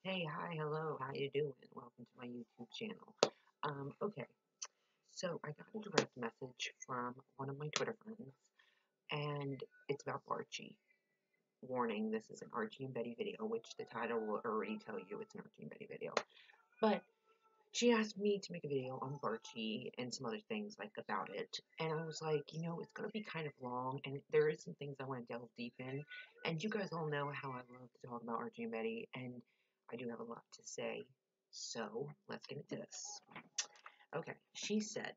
Hey, hi, hello, how you doing? Welcome to my YouTube channel. Okay, so I got a direct message from one of my Twitter friends, and it's about Archie. Warning, this is an Archie and Betty video, which the title will already tell you it's an Archie and Betty video. But she asked me to make a video on Archie and some other things like about it, and I was like, it's gonna be kind of long, and there is some things I want to delve deep in, and you guys all know how I love to talk about Archie and Betty, and I do have a lot to say, so let's get into this. Okay, she said,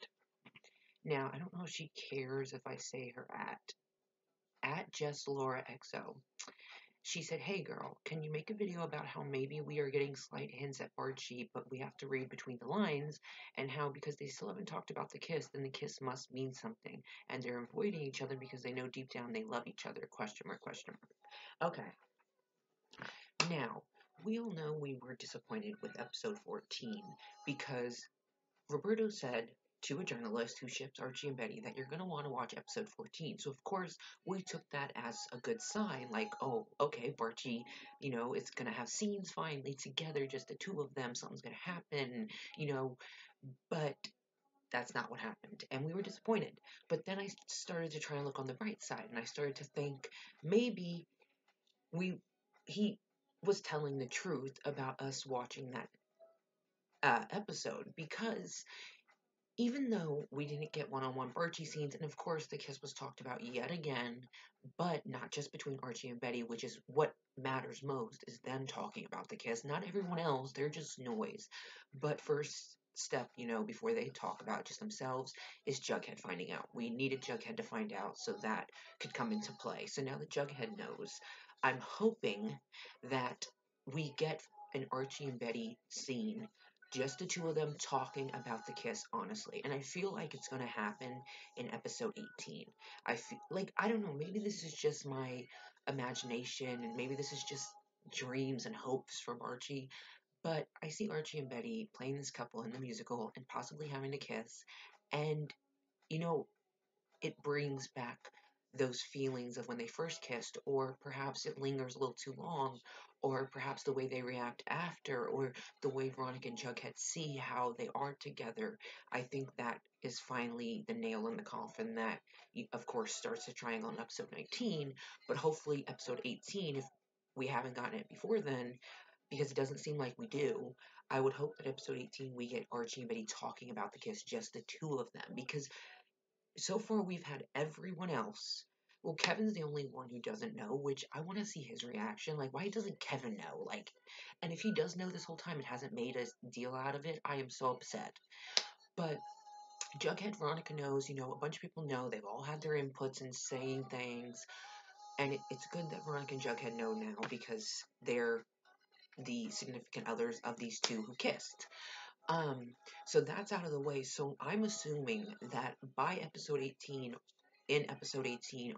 now I don't know if she cares if I say her at Jess Laura XO. She said, "Hey girl, can you make a video about how maybe we are getting slight hints at Archie, but we have to read between the lines, and how because they still haven't talked about the kiss, then the kiss must mean something, and they're avoiding each other because they know deep down they love each other, question mark, question mark." Okay, now, we all know we were disappointed with episode 14, because Roberto said to a journalist who ships Archie and Betty that you're going to want to watch episode 14. So, of course, we took that as a good sign. Like, oh, okay, Archie, it's going to have scenes finally together, just the two of them. Something's going to happen, you know. But that's not what happened. And we were disappointed. But then I started to try and look on the bright side. And I started to think maybe we he was telling the truth about us watching that episode, because even though we didn't get one-on-one Archie scenes, and of course the kiss was talked about yet again, but not just between Archie and Betty, which is what matters most, is them talking about the kiss. Not everyone else, they're just noise. But first step, before they talk about just themselves, is Jughead finding out. We needed Jughead to find out so that could come into play. So now that Jughead knows, I'm hoping that we get an Archie and Betty scene, just the two of them talking about the kiss honestly. And I feel like it's going to happen in episode 18. I feel like, I don't know, maybe this is just my imagination, and maybe this is just dreams and hopes from Archie, but I see Archie and Betty playing this couple in the musical and possibly having a kiss. And, you know, it brings back those feelings of when they first kissed, or perhaps it lingers a little too long, or perhaps the way they react after, or the way Veronica and Jughead see how they are together. I think that is finally the nail in the coffin that, of course, starts the triangle in episode 19, but hopefully episode 18, if we haven't gotten it before then, because it doesn't seem like we do. I would hope that episode 18 we get Archie and Betty talking about the kiss, just the two of them, because so far we've had everyone else. Well, Kevin's the only one who doesn't know, which I want to see his reaction. Like, why doesn't Kevin know? Like, and if he does know this whole time and hasn't made a deal out of it, I am so upset. But Jughead, Veronica knows, a bunch of people know. They've all had their inputs and saying things. And it's good that Veronica and Jughead know now, because they're the significant others of these two who kissed. Um, so that's out of the way. So I'm assuming that by episode 18,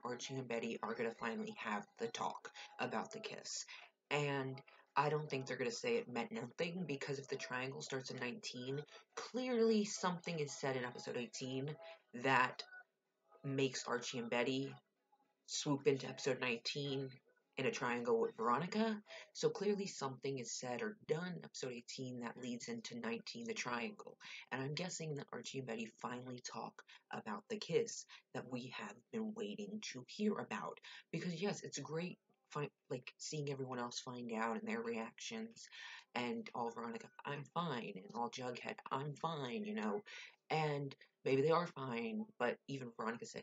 Archie and Betty are going to finally have the talk about the kiss. And I don't think they're going to say it meant nothing, because if the triangle starts in 19, clearly something is said in episode 18 that makes Archie and Betty swoop into episode 19 in a triangle with Veronica. So clearly something is said or done in episode 18 that leads into 19, the triangle. And I'm guessing that Archie and Betty finally talk about the kiss that we have been waiting to hear about. Because yes, it's great like seeing everyone else find out and their reactions, and all Veronica, I'm fine, and all Jughead, I'm fine, and maybe they are fine, but even Veronica said,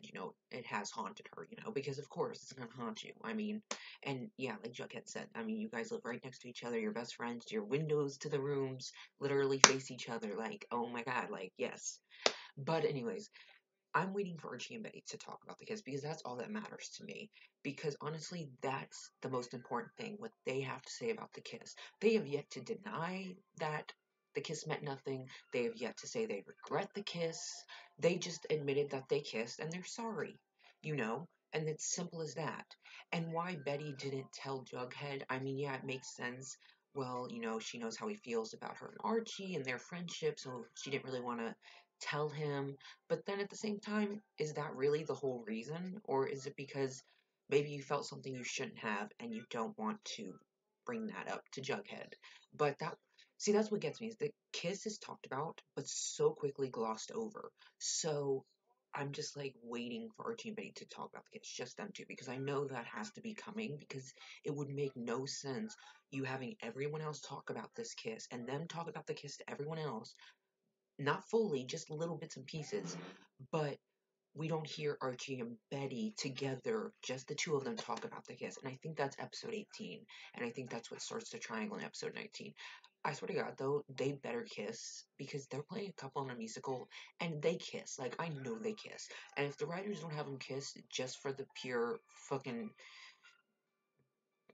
it has haunted her, because of course it's gonna haunt you. I mean, and yeah, like Jughead said, I mean, you guys live right next to each other, you're best friends, your windows to the rooms literally face each other, like, oh my god, like, yes. But anyways, I'm waiting for Archie and Betty to talk about the kiss, because that's all that matters to me. Because honestly, that's the most important thing, what they have to say about the kiss. They have yet to deny that the kiss meant nothing. They have yet to say they regret the kiss. They just admitted that they kissed and they're sorry, and it's simple as that. And why Betty didn't tell Jughead, I mean, yeah, it makes sense. Well, she knows how he feels about her and Archie and their friendship, so she didn't really want to tell him. But then at the same time, is that really the whole reason? Or is it because maybe you felt something you shouldn't have and you don't want to bring that up to Jughead. But see, that's what gets me is the kiss is talked about, but so quickly glossed over. So I'm just like waiting for Archie and Betty to talk about the kiss, just them two, because I know that has to be coming because it would make no sense you having everyone else talk about this kiss and them talk about the kiss to everyone else, not fully, just little bits and pieces, but we don't hear Archie and Betty together, just the two of them talk about the kiss. And I think that's episode 18. And I think that's what starts the triangle in episode 19. I swear to God, though, they better kiss because they're playing a couple in a musical and they kiss. Like, I know they kiss. And if the writers don't have them kiss just for the pure fucking,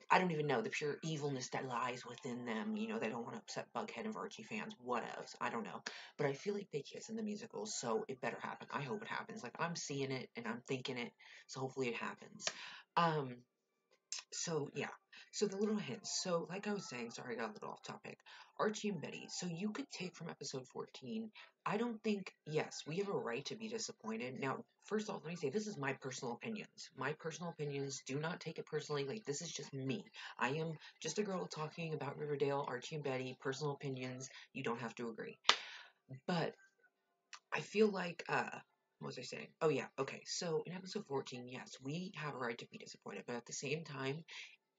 I don't even know, the pure evilness that lies within them, they don't want to upset Bughead and Archie fans, what else? I don't know. But I feel like they kiss in the musical, so it better happen. I hope it happens. Like, I'm seeing it and I'm thinking it, so hopefully it happens. Um, so yeah. So the little hints. So like I was saying, sorry I got a little off topic. Archie and Betty. So you could take from episode 14. I don't think, yes, we have a right to be disappointed. Now, first off, let me say this is my personal opinions. My personal opinions, do not take it personally. Like, this is just me. I am just a girl talking about Riverdale, Archie and Betty, personal opinions. You don't have to agree. But I feel like what was I saying? Oh yeah, okay. So in episode 14, yes, we have a right to be disappointed, but at the same time,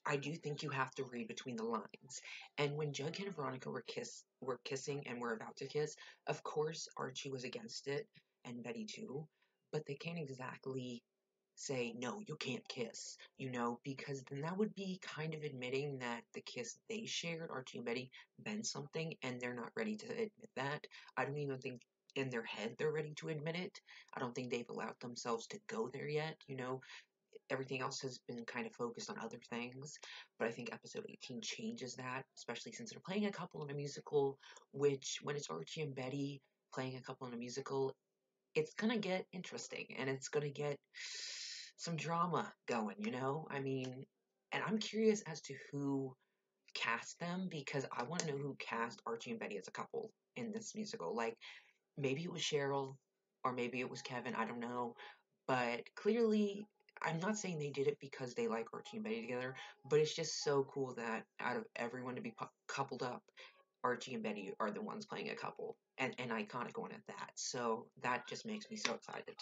I do think you have to read between the lines. And when Jughead and Veronica were kissing and were about to kiss, of course Archie was against it, and Betty too. But they can't exactly say, no, you can't kiss, because then that would be kind of admitting that the kiss they shared, Archie and Betty, meant something, and they're not ready to admit that. I don't even think in their head they're ready to admit it. I don't think they've allowed themselves to go there yet. Everything else has been kind of focused on other things, but I think episode 18 changes that, especially since they're playing a couple in a musical, which when it's Archie and Betty playing a couple in a musical, it's gonna get interesting and it's gonna get some drama going. I mean, and I'm curious as to who cast them because I want to know who cast Archie and Betty as a couple in this musical. Like, maybe it was Cheryl or maybe it was Kevin, I don't know. But clearly, I'm not saying they did it because they like Archie and Betty together, but it's just so cool that out of everyone to be coupled up, Archie and Betty are the ones playing a couple, and an iconic one at that. So that just makes me so excited.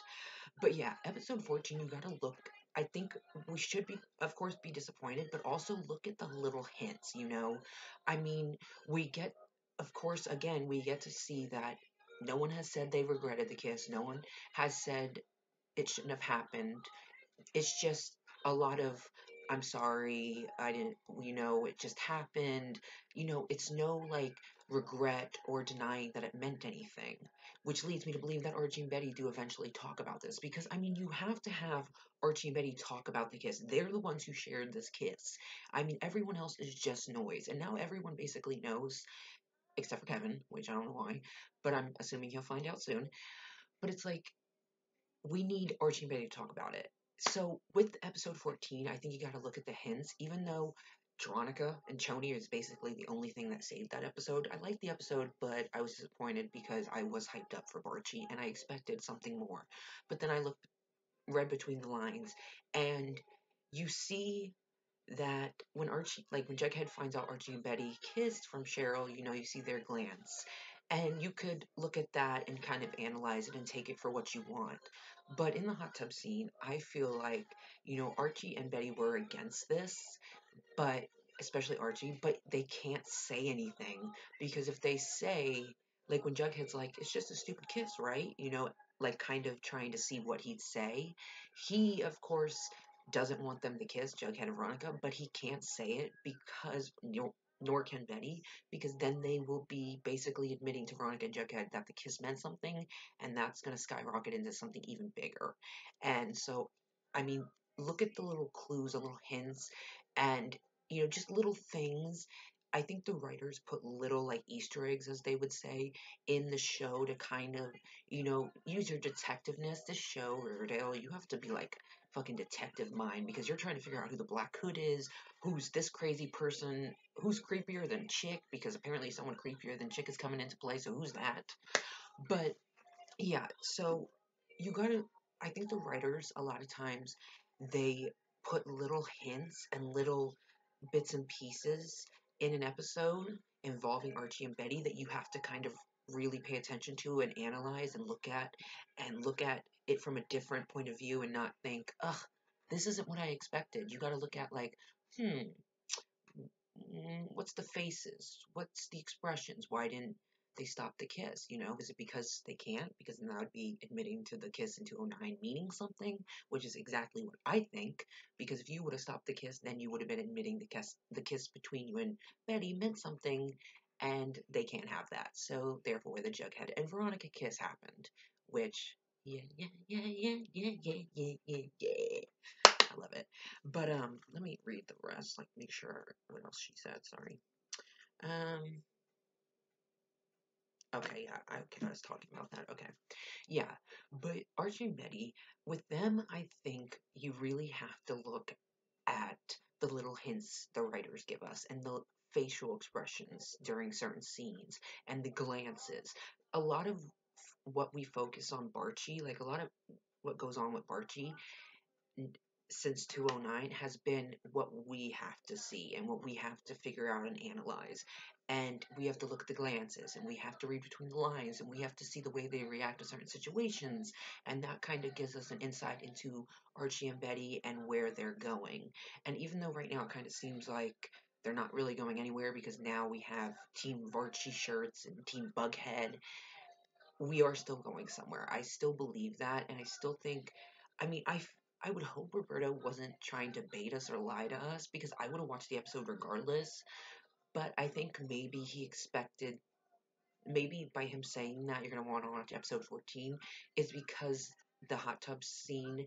But yeah, episode 14, you gotta look. I think we should be, of course, be disappointed, but also look at the little hints. I mean, we get, of course, again, we get to see that no one has said they regretted the kiss. No one has said it shouldn't have happened. It's just a lot of I'm sorry, I didn't, it just happened. It's no like regret or denying that it meant anything, which leads me to believe that Archie and Betty do eventually talk about this because I mean, you have to have Archie and Betty talk about the kiss. They're the ones who shared this kiss. I mean, everyone else is just noise, and now everyone basically knows, except for Kevin, which I don't know why, but I'm assuming he'll find out soon. But it's like we need Archie and Betty to talk about it. So with episode 14, I think you got to look at the hints. Even though Veronica and Choni is basically the only thing that saved that episode, I liked the episode, but I was disappointed because I was hyped up for Archie and I expected something more. But then I read between the lines, and you see that when when Jughead finds out Archie and Betty kissed from Cheryl, you see their glance. And you could look at that and kind of analyze it and take it for what you want. But in the hot tub scene, I feel like, Archie and Betty were against this, but especially Archie, but they can't say anything because if they say, like when Jughead's like, it's just a stupid kiss, right? Like kind of trying to see what he'd say. He, of course, doesn't want them to kiss Jughead and Veronica, but he can't say it because nor can Betty, because then they will be basically admitting to Veronica and Jughead that the kiss meant something, and that's going to skyrocket into something even bigger. And so, I mean, look at the little clues, the little hints, and just little things. I think the writers put little like Easter eggs, as they would say, in the show to kind of, use your detectiveness. This show, Riverdale, you have to be like fucking detective mind because you're trying to figure out who the Black Hood is, who's this crazy person, who's creepier than Chick, because apparently someone creepier than Chick is coming into play, so who's that? But yeah, so you gotta, I think the writers, a lot of times, they put little hints and little bits and pieces in an episode involving Archie and Betty that you have to kind of really pay attention to and analyze and look at it from a different point of view and not think, ugh, this isn't what I expected. You got to look at like, hmm, what's the faces? What's the expressions? Why didn't they stop the kiss? You know, is it because they can't? Because then that would be admitting to the kiss in 209 meaning something, which is exactly what I think. Because if you would have stopped the kiss, then you would have been admitting the kiss between you and Betty meant something, and they can't have that. So therefore, the Jughead and Veronica kiss happened, which yeah, yeah, yeah, yeah, yeah, yeah, yeah, yeah, yeah. I love it. But let me read the rest, like make sure what else she said, sorry. Um okay, yeah, I was talking about that. Okay. Yeah. But Archie and Betty, with them, I think you really have to look at the little hints the writers give us and the facial expressions during certain scenes and the glances. A lot of what we focus on Barchi, like a lot of what goes on with Barchi since 209 has been what we have to see and what we have to figure out and analyze. And we have to look at the glances and we have to read between the lines and we have to see the way they react to certain situations. And that kind of gives us an insight into Archie and Betty and where they're going. And even though right now it kind of seems like they're not really going anywhere because now we have Team Varchi shirts and Team Bughead, we are still going somewhere. I still believe that, and I still think. I mean, I would hope Roberto wasn't trying to bait us or lie to us because I would have watched the episode regardless. But I think maybe he expected, maybe by him saying that you're gonna want to watch episode 14 is because the hot tub scene,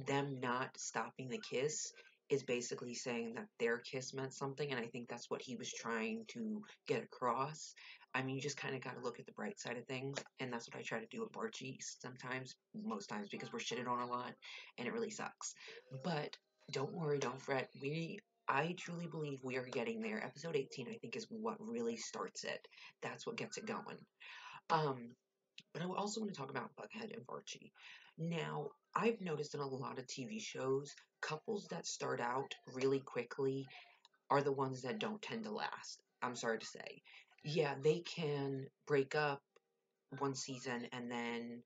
them not stopping the kiss is basically saying that their kiss meant something, and I think that's what he was trying to get across. I mean, you just kind of got to look at the bright side of things, and that's what I try to do with Barchi sometimes, most times, because we're shitted on a lot, and it really sucks. But don't worry, don't fret. I truly believe we are getting there. Episode 18, I think, is what really starts it. That's what gets it going. Um, but I also want to talk about Bughead and Varchi. Now, I've noticed in a lot of TV shows, couples that start out really quickly are the ones that don't tend to last. I'm sorry to say. Yeah, they can break up one season and then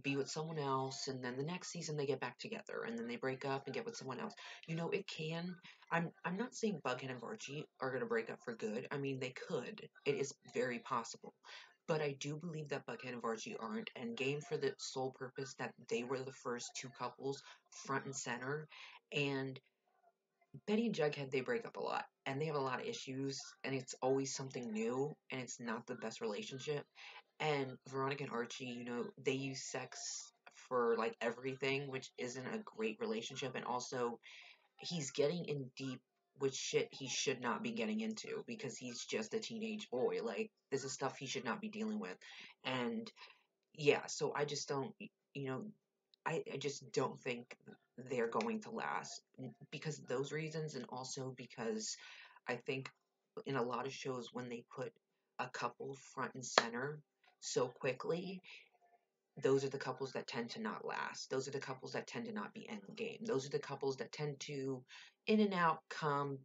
be with someone else, and then the next season they get back together, and then they break up and get with someone else. You know, it can. I'm not saying Bughead and Varchi are gonna break up for good. I mean, they could. It is very possible. But I do believe that Bughead and Varchi aren't endgame for the sole purpose that they were the first two couples front and center, and Betty and Jughead, they break up a lot, and they have a lot of issues, and it's always something new, and it's not the best relationship. And Veronica and Archie, you know, they use sex for like everything, which isn't a great relationship. And also, he's getting in deep with shit he should not be getting into because he's just a teenage boy. Like, this is stuff he should not be dealing with. And yeah, so I just don't, you know, I just don't think they're going to last because of those reasons, and also because I think in a lot of shows when they put a couple front and center so quickly, those are the couples that tend to not last. Those are the couples that tend to not be end game. Those are the couples that tend to in and out come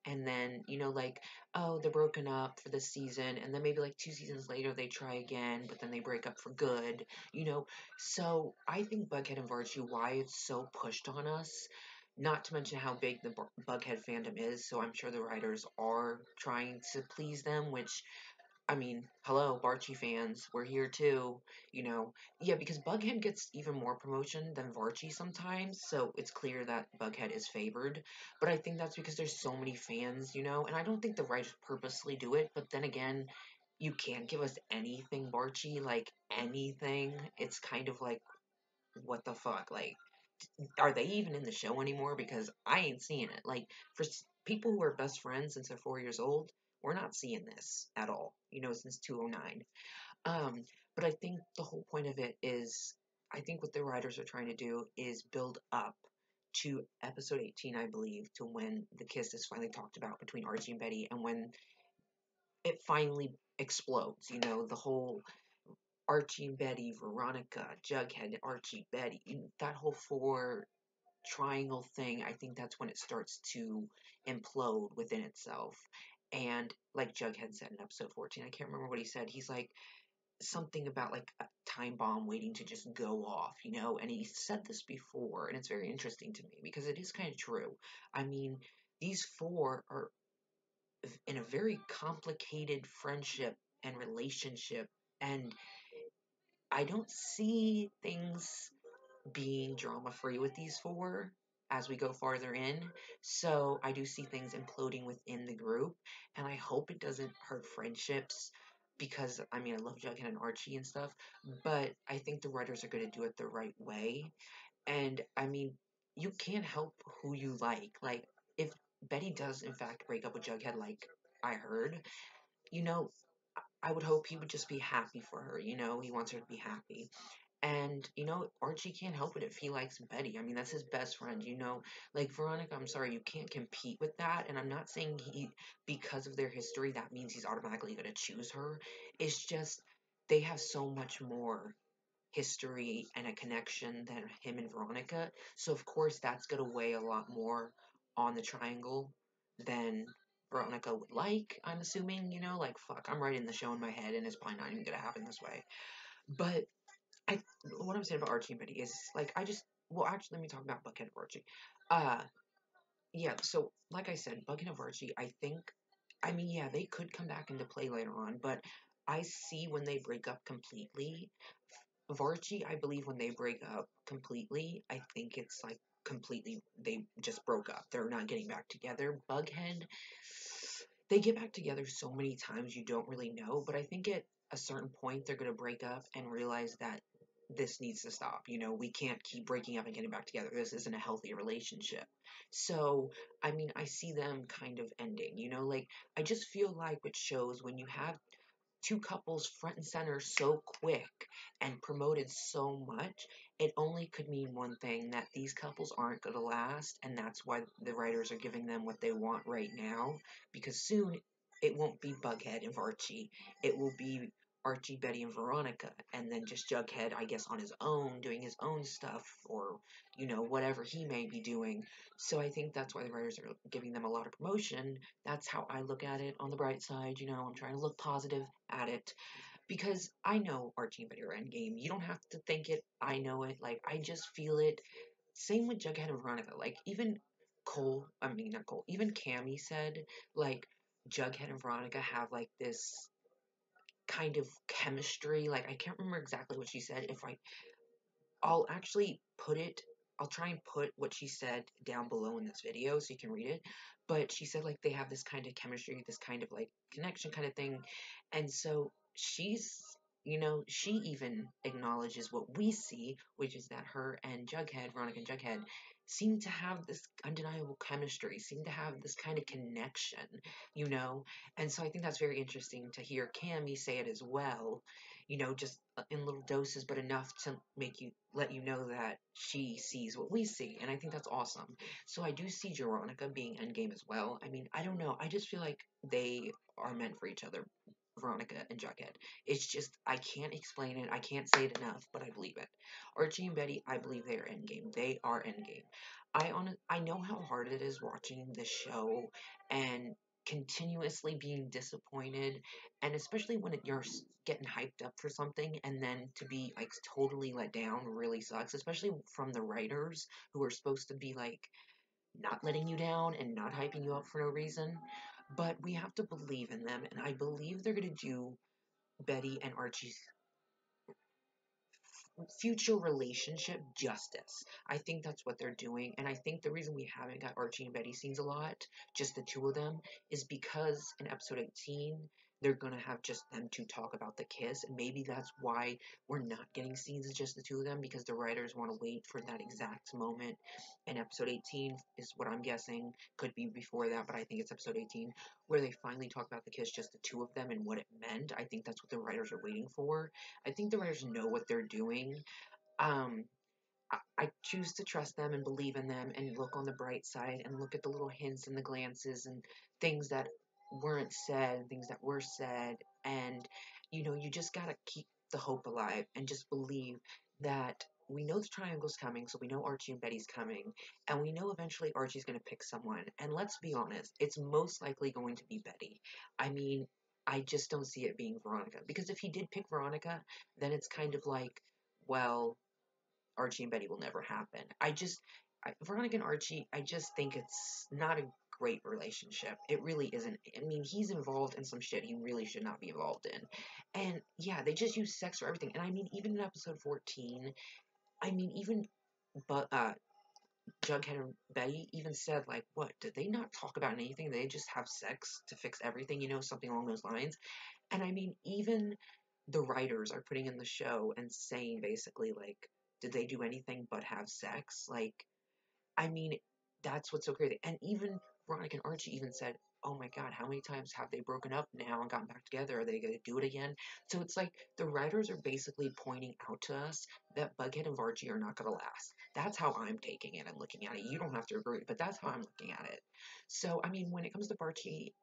and then, you know, like, oh, they're broken up for this season, and then maybe like 2 seasons later they try again, but then they break up for good, you know. So I think Bughead and Varchi, why it's so pushed on us, not to mention how big the Bughead fandom is, so I'm sure the writers are trying to please them, which I mean, hello, Varchi fans, we're here too, you know. Yeah, because Bughead gets even more promotion than Varchi sometimes, so it's clear that Bughead is favored. But I think that's because there's so many fans, you know, and I don't think the writers purposely do it, but then again, you can't give us anything Varchi, like anything. It's kind of like, what the fuck? Like, are they even in the show anymore? Because I ain't seeing it. Like, for people who are best friends since they're 4 years old, we're not seeing this at all, you know, since 209. But I think the whole point of it is, I think what the writers are trying to do is build up to episode 18, I believe, to when the kiss is finally talked about between Archie and Betty, and when it finally explodes, you know, the whole Archie and Betty, Veronica, Jughead, Archie, Betty, that whole four triangle thing, I think that's when it starts to implode within itself. And like Jughead said in episode 14, I can't remember what he said. He's like something about like a time bomb waiting to just go off, you know? And he said this before, and it's very interesting to me because it is kind of true. I mean, these four are in a very complicated friendship and relationship, and I don't see things being drama free with these four as we go farther in. So I do see things imploding within the group, and I hope it doesn't hurt friendships because I mean I love Jughead and Archie and stuff, but I think the writers are going to do it the right way. And I mean, you can't help who you like. Like if Betty does in fact break up with Jughead, like I heard, you know, I would hope he would just be happy for her. You know, he wants her to be happy. And, you know, Archie can't help it if he likes Betty. I mean, that's his best friend, you know. Like, Veronica, I'm sorry, you can't compete with that. And I'm not saying because of their history, that means he's automatically going to choose her. It's just, they have so much more history and a connection than him and Veronica. So, of course, that's going to weigh a lot more on the triangle than Veronica would like, I'm assuming, you know. Like, fuck, I'm writing the show in my head, and it's probably not even going to happen this way. But I what I'm saying about Archie and Betty is like I just well actually let me talk about Buckhead and Archie. Uh yeah, so like I said, Buckhead and Archie, I think I mean yeah, they could come back into play later on, but I see when they break up completely. Varchi, I believe when they break up completely, I think it's like completely they just broke up. They're not getting back together. Bughead, they get back together so many times you don't really know, but I think at a certain point they're going to break up and realize that this needs to stop. You know, we can't keep breaking up and getting back together. This isn't a healthy relationship. So, I mean, I see them kind of ending, you know, like I just feel like with shows when you have two couples front and center so quick and promoted so much, it only could mean one thing that these couples aren't going to last, and that's why the writers are giving them what they want right now. Because soon it won't be Bughead and Archie, it will be Archie, Betty, and Veronica, and then just Jughead, I guess, on his own, doing his own stuff, or you know, whatever he may be doing. So I think that's why the writers are giving them a lot of promotion. That's how I look at it on the bright side. You know, I'm trying to look positive at it because I know Archie and Betty are endgame. You don't have to think it. I know it. Like, I just feel it. Same with Jughead and Veronica. Like, even I mean, not Cole, even Cammy said, like, Jughead and Veronica have, like, this kind of chemistry. Like, I can't remember exactly what she said. I'll actually put it, I'll try and put what she said down below in this video so you can read it. But she said, like, they have this kind of chemistry, this kind of, like, connection kind of thing. And so she's, you know, she even acknowledges what we see, which is that her and Jughead, Veronica and Jughead, seem to have this undeniable chemistry, seem to have this kind of connection, you know? And so I think that's very interesting to hear Cammy say it as well, you know, just in little doses, but enough to let you know that she sees what we see, and I think that's awesome. So I do see Veronica being endgame as well. I mean, I don't know. I just feel like they are meant for each other, Veronica and Jughead. It's just I can't explain it. I can't say it enough, but I believe it. Archie and Betty, I believe they are endgame. They are endgame. I know how hard it is watching this show and continuously being disappointed, and especially when you're getting hyped up for something and then to be like totally let down really sucks, especially from the writers who are supposed to be like not letting you down and not hyping you up for no reason. But we have to believe in them, and I believe they're going to do Betty and Archie's future relationship justice. I think that's what they're doing, and I think the reason we haven't got Archie and Betty scenes a lot, just the two of them, is because in episode 18 they're gonna have just them to talk about the kiss, and maybe that's why we're not getting scenes of just the two of them, because the writers want to wait for that exact moment. And episode 18 is what I'm guessing, could be before that, but I think it's episode 18 where they finally talk about the kiss, just the two of them, and what it meant. I think that's what the writers are waiting for. I think the writers know what they're doing. um, I choose to trust them and believe in them and look on the bright side and look at the little hints and the glances and things that weren't said, things that were said. And, you know, you just got to keep the hope alive and just believe that we know the triangle's coming, so we know Archie and Betty's coming, and we know eventually Archie's going to pick someone. And let's be honest, it's most likely going to be Betty. I mean, I just don't see it being Veronica, because if he did pick Veronica, then it's kind of like, well, Archie and Betty will never happen. Veronica and Archie, I just think it's not a great relationship. It really isn't. I mean, he's involved in some shit he really should not be involved in. And yeah, they just use sex for everything. And I mean, even in episode 14, I mean, even but Jughead and Betty even said, like, what? Did they not talk about anything? They just have sex to fix everything, something along those lines. And I mean, even the writers are putting in the show and saying basically, like, did they do anything but have sex? Like, I mean, that's what's so crazy. And even Veronica and Archie even said, "Oh my God, how many times have they broken up now and gotten back together? Are they going to do it again?" So it's like the writers are basically pointing out to us that Bughead and Archie are not going to last. That's how I'm taking it and looking at it. You don't have to agree, but that's how I'm looking at it. So I mean, when it comes to Archie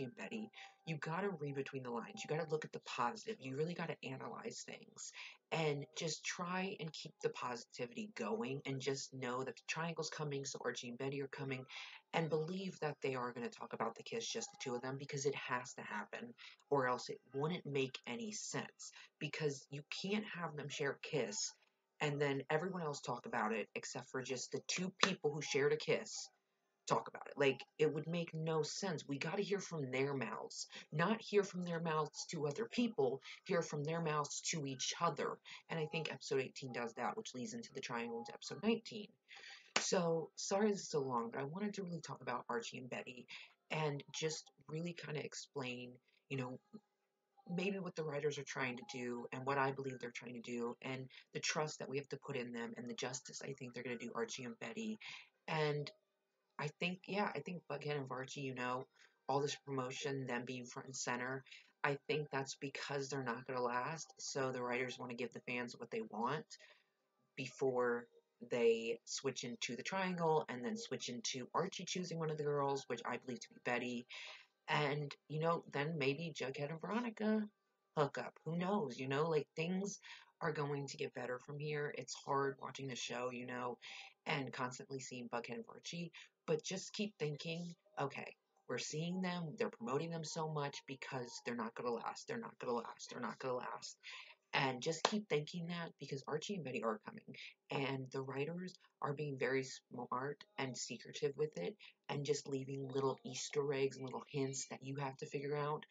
and Betty, you got to read between the lines. You got to look at the positive. You really got to analyze things and just try and keep the positivity going and just know that the triangle's coming, so Archie and Betty are coming, and believe that they are going to talk about the kiss, just the two of them, because it has to happen, or else it wouldn't make any sense, because you can't have them share a kiss and then everyone else talk about it except for just the two people who shared a kiss talk about it. Like, it would make no sense. We got to hear from their mouths, not hear from their mouths to other people, hear from their mouths to each other. And I think episode 18 does that, which leads into the triangle into episode 19. So, sorry this is so long, but I wanted to really talk about Archie and Betty and just really kind of explain, you know, maybe what the writers are trying to do and what I believe they're trying to do and the trust that we have to put in them and the justice I think they're going to do Archie and Betty. And I think Buckhead and Varchi, all this promotion, them being front and center, I think that's because they're not going to last. So the writers want to give the fans what they want before they switch into the triangle and then switch into Archie choosing one of the girls, which I believe to be Betty. And, then maybe Jughead and Veronica hook up. Who knows? Like things are going to get better from here. It's hard watching the show, and constantly seeing Bughead and Archie. But just keep thinking, okay, we're seeing them, they're promoting them so much because they're not going to last. They're not going to last. They're not going to last. And just keep thinking that because Archie and Betty are coming. And the writers are being very smart and secretive with it and just leaving little Easter eggs and little hints that you have to figure out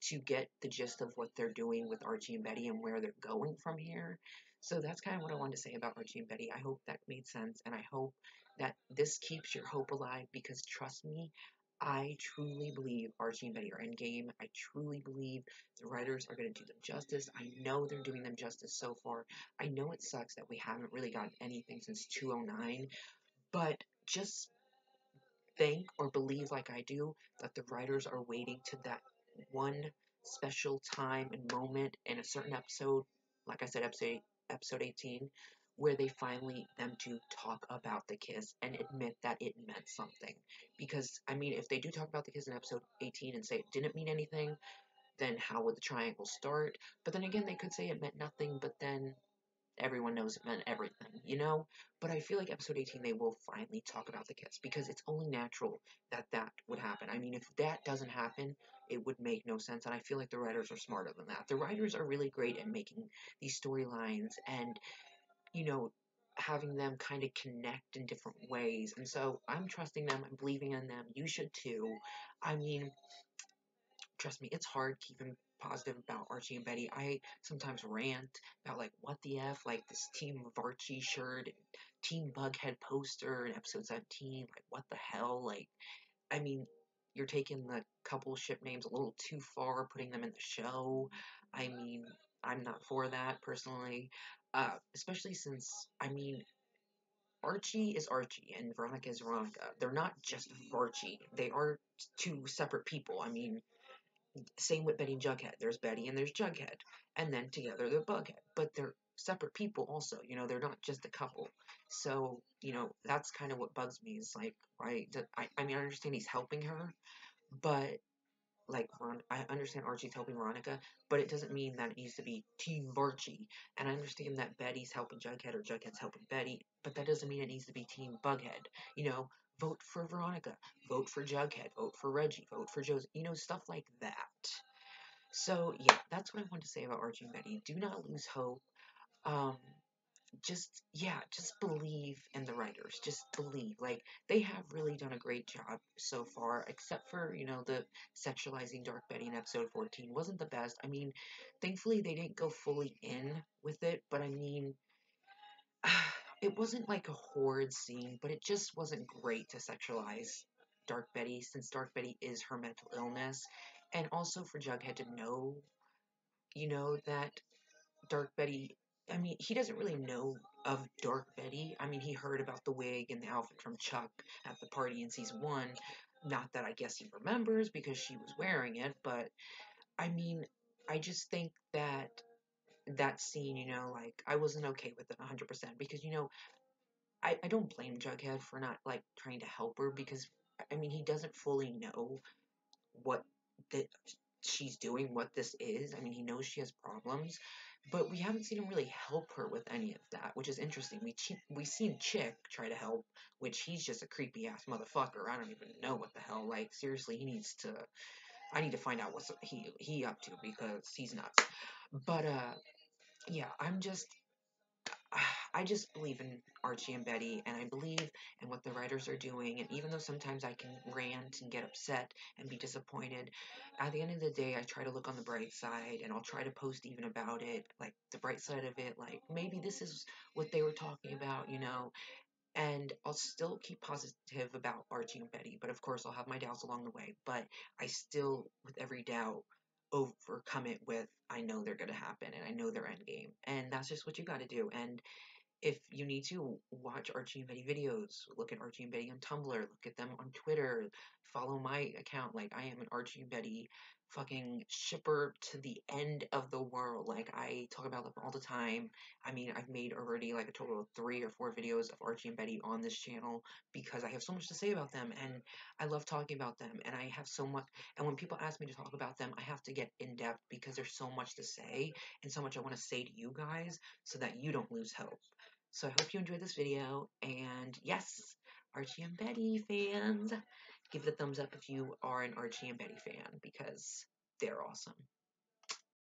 to get the gist of what they're doing with Archie and Betty and where they're going from here. So that's kind of what I wanted to say about Archie and Betty. I hope that made sense, and I hope that this keeps your hope alive because trust me, I truly believe Archie and Betty are endgame. I truly believe the writers are going to do them justice. I know they're doing them justice so far. I know it sucks that we haven't really gotten anything since 209, but just think or believe like I do that the writers are waiting to that one special time and moment in a certain episode, like I said, episode 18, where they finally them to talk about the kiss and admit that it meant something. Because I mean, if they do talk about the kiss in episode 18 and say it didn't mean anything, then how would the triangle start? But then again, they could say it meant nothing, but then everyone knows it meant everything. But I feel like episode 18 they will finally talk about the kiss because it's only natural that that would happen. I mean, if that doesn't happen, it would make no sense. And I feel like the writers are smarter than that. The writers are really great at making these storylines and, you know, having them kind of connect in different ways. And so I'm trusting them. I'm believing in them. You should too. I mean, trust me, it's hard keeping positive about Archie and Betty. I sometimes rant about like what the F, like this Team of Archie shirt and Team Bughead poster in episode 17, like what the hell? Like, I mean, you're taking the couple ship names a little too far, putting them in the show. I mean, I'm not for that personally. Especially since, I mean, Archie is Archie and Veronica is Veronica. They're not just Archie. They are two separate people. I mean, same with Betty and Jughead. There's Betty and there's Jughead. And then together they're Bughead. But they're separate people also. They're not just a couple. So, that's kind of what bugs me is like, right? I mean, I understand he's helping her, but like I understand Archie's helping Veronica, but it doesn't mean that it needs to be Team Archie. And I understand that Betty's helping Jughead or Jughead's helping Betty, but that doesn't mean it needs to be Team Bughead. You know, vote for Veronica, vote for Jughead, vote for Reggie, vote for Josie. You know, stuff like that. So yeah, that's what I want to say about Archie and Betty. Do not lose hope. Um, just yeah, just believe in the writers. Just believe. Like they have really done a great job so far, except for, the sexualizing Dark Betty in episode 14 wasn't the best. I mean, thankfully they didn't go fully in with it, but I mean, it wasn't like a horrid scene, but it just wasn't great to sexualize Dark Betty since Dark Betty is her mental illness. And also for Jughead to know, that Dark Betty, I mean, he doesn't really know of Dark Betty. I mean, he heard about the wig and the outfit from Chuck at the party in season one. Not that I guess he remembers because she was wearing it, but I mean, I just think that that scene, like, I wasn't okay with it 100% because, I don't blame Jughead for not, like, trying to help her because, I mean, he doesn't fully know what that she's doing, what this is. I mean, he knows she has problems, but we haven't seen him really help her with any of that, which is interesting. We seen Chick try to help, which he's just a creepy ass motherfucker. I don't even know what the hell. Like seriously, he needs to. I need to find out what's he up to because he's nuts. But yeah, I just believe in Archie and Betty, and I believe in what the writers are doing. And even though sometimes I can rant and get upset and be disappointed, at the end of the day, I try to look on the bright side, and I'll try to post even about it, like the bright side of it, like maybe this is what they were talking about, and I'll still keep positive about Archie and Betty, but of course I'll have my doubts along the way. But I still, with every doubt, overcome it with I know they're gonna happen and I know their end game. And that's just what you gotta do. And if you need to watch Archie and Betty videos, look at Archie and Betty on Tumblr, look at them on Twitter, follow my account. Like, I am an Archie and Betty fucking shipper to the end of the world. Like, I talk about them all the time. I mean, I've made already like a total of 3 or 4 videos of Archie and Betty on this channel because I have so much to say about them and I love talking about them. And I have so much, and when people ask me to talk about them, I have to get in depth because there's so much to say and so much I want to say to you guys so that you don't lose hope. So I hope you enjoyed this video, and yes, Archie and Betty fans, give it a thumbs up if you are an Archie and Betty fan, because they're awesome.